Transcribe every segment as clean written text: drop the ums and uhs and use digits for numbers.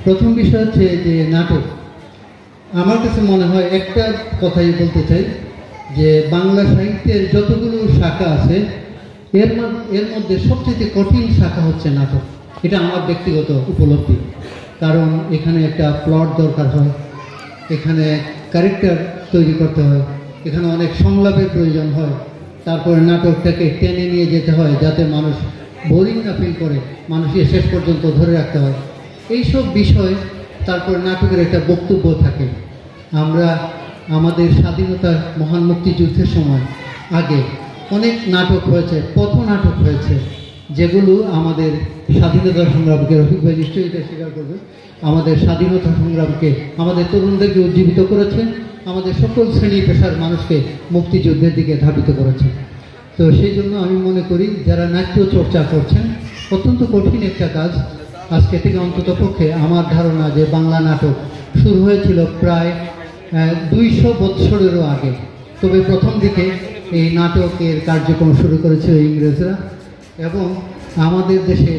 প্রথম বিষয় হচ্ছে যে নাটক। আমার কাছে মনে হয় একটা কথাই বলতে চাই যে বাংলা সাহিত্যের যতগুলো শাখা আছে এর মধ্যে সবচেয়ে কঠিন শাখা হচ্ছে নাটক। এটা আমার ব্যক্তিগত উপলব্ধি। কারণ এখানে একটা প্লট দরকার হয়, এখানে ক্যারেক্টার তৈরি করতে হয়, এখানে অনেক সংলাপের প্রয়োজন হয়, তারপরে নাটকটাকে টেনে নিয়ে যেতে হয় যাতে মানুষ বোরিং না ফিল করে, মানুষকে শেষ পর্যন্ত ধরে রাখতে হয় এইসব বিষয়। তারপরে নাটকের একটা বক্তব্য থাকে। আমরা আমাদের স্বাধীনতার মহান মুক্তিযুদ্ধের সময় আগে অনেক নাটক হয়েছে, পথনাটক হয়েছে, যেগুলো আমাদের স্বাধীনতা সংগ্রামকে, রফিক ভাই নিশ্চয়ই এটা স্বীকার করবে, আমাদের স্বাধীনতা সংগ্রামকে, আমাদের তরুণদেরকে উজ্জীবিত করেছে, আমাদের সকল শ্রেণী পেশার মানুষকে মুক্তিযুদ্ধের দিকে ধাবিত করেছে। তো সেই জন্য আমি মনে করি যারা নাট্য চর্চা করছেন, অত্যন্ত কঠিন একটা কাজ। আজকে থেকে অন্তত পক্ষে আমার ধারণা যে বাংলা নাটক শুরু হয়েছিল প্রায় 200 বৎসরেরও আগে। তবে প্রথম দিকে এই নাটকের কার্যক্রম শুরু করেছিল ইংরেজরা, এবং আমাদের দেশে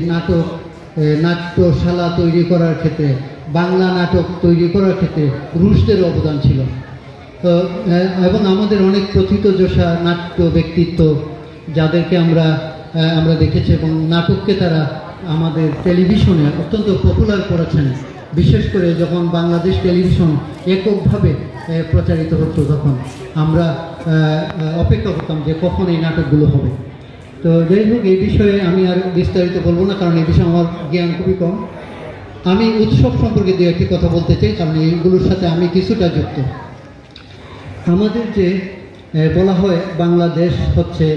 নাট্যশালা তৈরি করার ক্ষেত্রে, বাংলা নাটক তৈরি করার ক্ষেত্রে রুশদের অবদান ছিল। তো এবং আমাদের অনেক প্রথিতযশা নাট্য ব্যক্তিত্ব যাদেরকে আমরা দেখেছি, এবং নাটককে তারা আমাদের টেলিভিশনে অত্যন্ত পপুলার করেছেন। বিশেষ করে যখন বাংলাদেশ টেলিভিশন এককভাবে প্রচারিত হতো, তখন আমরা অপেক্ষা করতাম যে কখন এই নাটকগুলো হবে। তো যাই হোক, এই বিষয়ে আমি আর বিস্তারিত বলবো না, কারণ এই বিষয়ে আমার জ্ঞান খুবই কম। আমি উৎসব সম্পর্কে দু একটি কথা বলতে চাই, কারণ এইগুলোর সাথে আমি কিছুটা যুক্ত। আমাদের যে বলা হয় বাংলাদেশ হচ্ছে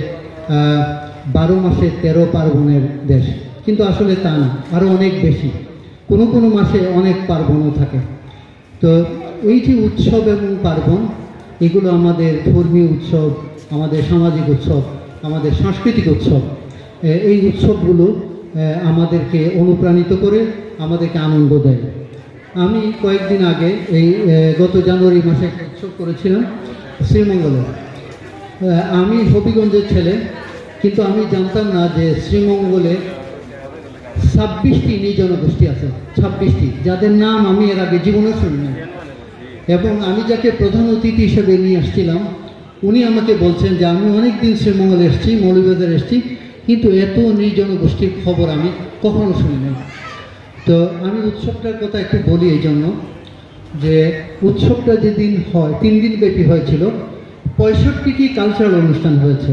12 মাসে 13 পার্বণের দেশ, কিন্তু আসলে তা না, আরও অনেক বেশি। কোনো কোনো মাসে অনেক পার্বণও থাকে। তো এই যে উৎসব এবং পার্বণ, এগুলো আমাদের ধর্মীয় উৎসব, আমাদের সামাজিক উৎসব, আমাদের সাংস্কৃতিক উৎসব। এই উৎসবগুলো আমাদেরকে অনুপ্রাণিত করে, আমাদেরকে আনন্দ দেয়। আমি কয়েকদিন আগে গত জানুয়ারি মাসে একটা উৎসব করেছিলাম শ্রীমঙ্গলে। আমি হবিগঞ্জের ছেলে, কিন্তু আমি জানতাম না যে শ্রীমঙ্গলে 26টি নৃজনগোষ্ঠী আছে, 26টি, যাদের নাম আমি এর আগে জীবনে শুনিনি। এবং আমি যাকে প্রধান অতিথি হিসেবে নিয়ে আসছিলাম, উনি আমাকে বলছেন যে আমি অনেক দিন শ্রীমঙ্গলে এসেছি, মৌলভীবাজার এসেছি, কিন্তু এত নৃজনগোষ্ঠীর খবর আমি কখনো শুনি নাই। তো আমি উৎসবটার কথা একটু বলি এই জন্য যে উৎসবটা যেদিন হয় 3 দিন ব্যাপী হয়েছিল, 65টি কালচারাল অনুষ্ঠান হয়েছে,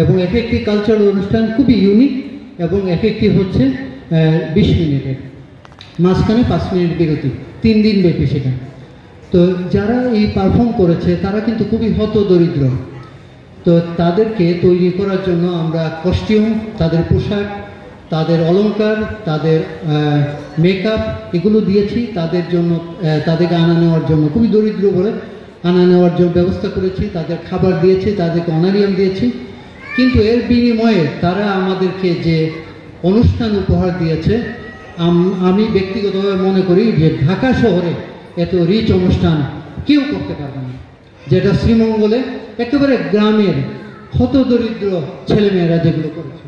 এবং এক একটি কালচারাল অনুষ্ঠান খুবই ইউনিক, এবং এক একটি হচ্ছে 20 মিনিটের, মাঝখানে 5 মিনিট বিরতি, 3 দিন ব্যাপী সেটা। তো যারা এই পারফর্ম করেছে তারা কিন্তু খুবই হতদরিদ্র। তো তাদেরকে তৈরি করার জন্য আমরা কস্টিউম, তাদের পোশাক, তাদের অলংকার, তাদের মেকআপ এগুলো দিয়েছি। তাদের জন্য, তাদেরকে আনা নেওয়ার জন্য, খুবই দরিদ্র বলে আনা নেওয়ার জন্য ব্যবস্থা করেছি, তাদের খাবার দিয়েছি, তাদেরকে অনারিয়াম দিয়েছি। কিন্তু এর বিনিময়ে তারা আমাদেরকে যে অনুষ্ঠান উপহার দিয়েছে, আমি ব্যক্তিগতভাবে মনে করি যে ঢাকা শহরে এত রিচ অনুষ্ঠান কেউ করতে পারবে না, যেটা শ্রীমঙ্গলে একেবারে গ্রামের হতদরিদ্র ছেলেমেয়েরা যেগুলো করেছে।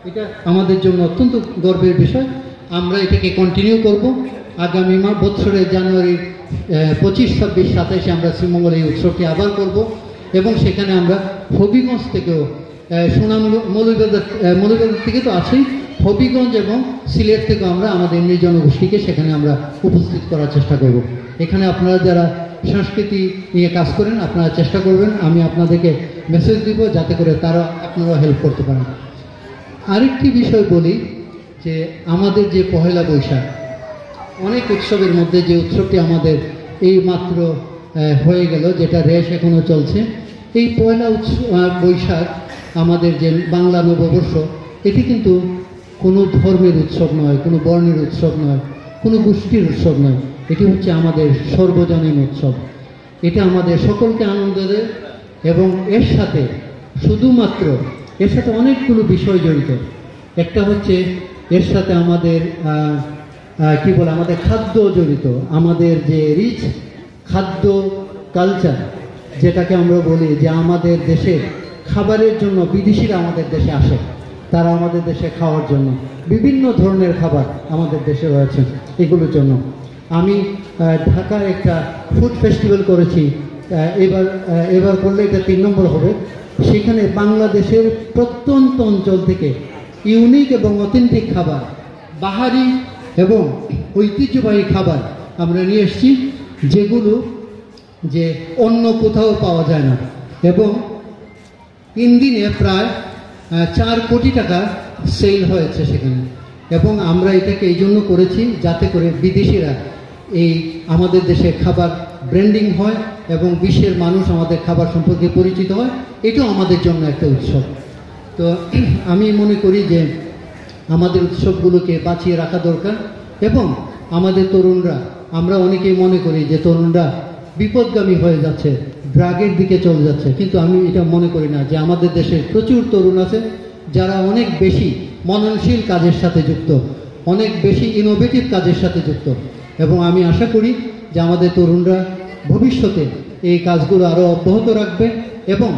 এটা আমাদের জন্য অত্যন্ত গর্বের বিষয়। আমরা এটাকে কন্টিনিউ করব। আগামী বছরের জানুয়ারির 25, 26, 27 আমরা শ্রীমঙ্গলে এই উৎসবটি আবার করব, এবং সেখানে আমরা হবিগঞ্জ থেকেও, মৌলভীবাজার থেকে তো আছেই, হবিগঞ্জ এবং সিলেট থেকেও আমরা আমাদের নৃজনগোষ্ঠীকে সেখানে আমরা উপস্থিত করার চেষ্টা করব। এখানে আপনারা যারা সংস্কৃতি নিয়ে কাজ করেন, আপনারা চেষ্টা করবেন, আমি আপনাদেরকে মেসেজ দিব যাতে করে আপনারা হেল্প করতে পারেন। আরেকটি বিষয় বলি যে আমাদের যে পহেলা বৈশাখ, অনেক উৎসবের মধ্যে যে উৎসবটি আমাদের এই মাত্র হয়ে গেল, যেটা রেশ এখনও চলছে, এই পয়লা বৈশাখ আমাদের যে বাংলা নববর্ষ, এটি কিন্তু কোনো ধর্মের উৎসব নয়, কোনো বর্ণের উৎসব নয়, কোনো গোষ্ঠীর উৎসব নয়। এটি হচ্ছে আমাদের সর্বজনীন উৎসব। এটা আমাদের সকলকে আনন্দ দেয়, এবং এর সাথে অনেকগুলো বিষয় জড়িত। একটা হচ্ছে এর সাথে আমাদের আমাদের খাদ্য জড়িত, আমাদের যে রিচ খাদ্য কালচার, যেটাকে আমরা বলি যে আমাদের দেশে খাবারের জন্য বিদেশিরা আমাদের দেশে আসে, তারা আমাদের দেশে খাওয়ার জন্য বিভিন্ন ধরনের খাবার আমাদের দেশে রয়েছে, এগুলোর জন্য। আমি ঢাকায় একটা ফুড ফেস্টিভ্যাল করেছি, এবার করলে এটা 3 নম্বর হবে। সেখানে বাংলাদেশের প্রত্যন্ত অঞ্চল থেকে ইউনিক এবং অথেন্টিক খাবার, বাহারি এবং ঐতিহ্যবাহী খাবার আমরা নিয়ে এসেছি, যেগুলো যে অন্য কোথাও পাওয়া যায় না। এবং 3 দিনে প্রায় 4 কোটি টাকা সেল হয়েছে সেখানে। এবং আমরা এটাকে এই জন্য করেছি যাতে করে বিদেশিরা এই আমাদের দেশে খাবার ব্র্যান্ডিং হয় এবং বিশ্বের মানুষ আমাদের খাবার সম্পর্কে পরিচিত হয়। এটাও আমাদের জন্য একটা উৎসব। তো আমি মনে করি যে আমাদের উৎসবগুলোকে বাঁচিয়ে রাখা দরকার। এবং আমাদের তরুণরা, আমরা অনেকেই মনে করি যে তরুণরা বিপদগামী হয়ে যাচ্ছে, ড্রাগের দিকে চলে যাচ্ছে, কিন্তু আমি এটা মনে করি না। যে আমাদের দেশে প্রচুর তরুণ আছে যারা অনেক বেশি মননশীল কাজের সাথে যুক্ত, অনেক বেশি ইনোভেটিভ কাজের সাথে যুক্ত। এবং আমি আশা করি যে আমাদের তরুণরা ভবিষ্যতে এই কাজগুলো আরও অব্যাহত রাখবে এবং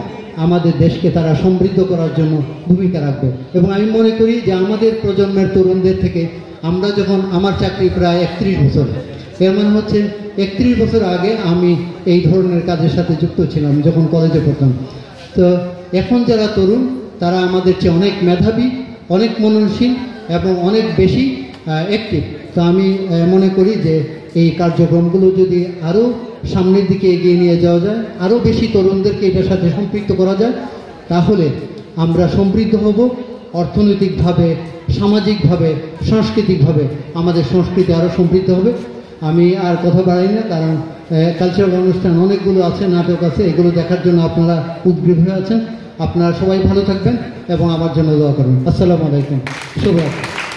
আমাদের দেশকে তারা সমৃদ্ধ করার জন্য ভূমিকা রাখবে। এবং আমি মনে করি যে আমাদের প্রজন্মের তরুণদের থেকে আমরা যখন, আমার চাকরি প্রায় 31 বছর, এর মানে হচ্ছে 31 বছর আগে আমি এই ধরনের কাজের সাথে যুক্ত ছিলাম যখন কলেজে পড়তাম। তো এখন যারা তরুণ তারা আমাদের চেয়ে অনেক মেধাবী, অনেক মননশীল এবং অনেক বেশি অ্যাক্টিভ। তো আমি মনে করি যে এই কার্যক্রমগুলো যদি আরও সামনের দিকে এগিয়ে নিয়ে যাওয়া যায়, আরও বেশি তরুণদেরকে এটার সাথে সম্পৃক্ত করা যায়, তাহলে আমরা সমৃদ্ধ হব অর্থনৈতিকভাবে, সামাজিকভাবে, সাংস্কৃতিকভাবে। আমাদের সংস্কৃতি আরও সমৃদ্ধ হবে। আমি আর কথা বাড়াই না, কারণ কালচারাল অনুষ্ঠান অনেকগুলো আছে, নাটক আছে, এগুলো দেখার জন্য আপনারা উদ্গ্রীব হয়ে আছেন। আপনারা সবাই ভালো থাকবেন এবং আমার জন্য দোয়া করবেন। আসসালামু আলাইকুম, শুভরাত্রি।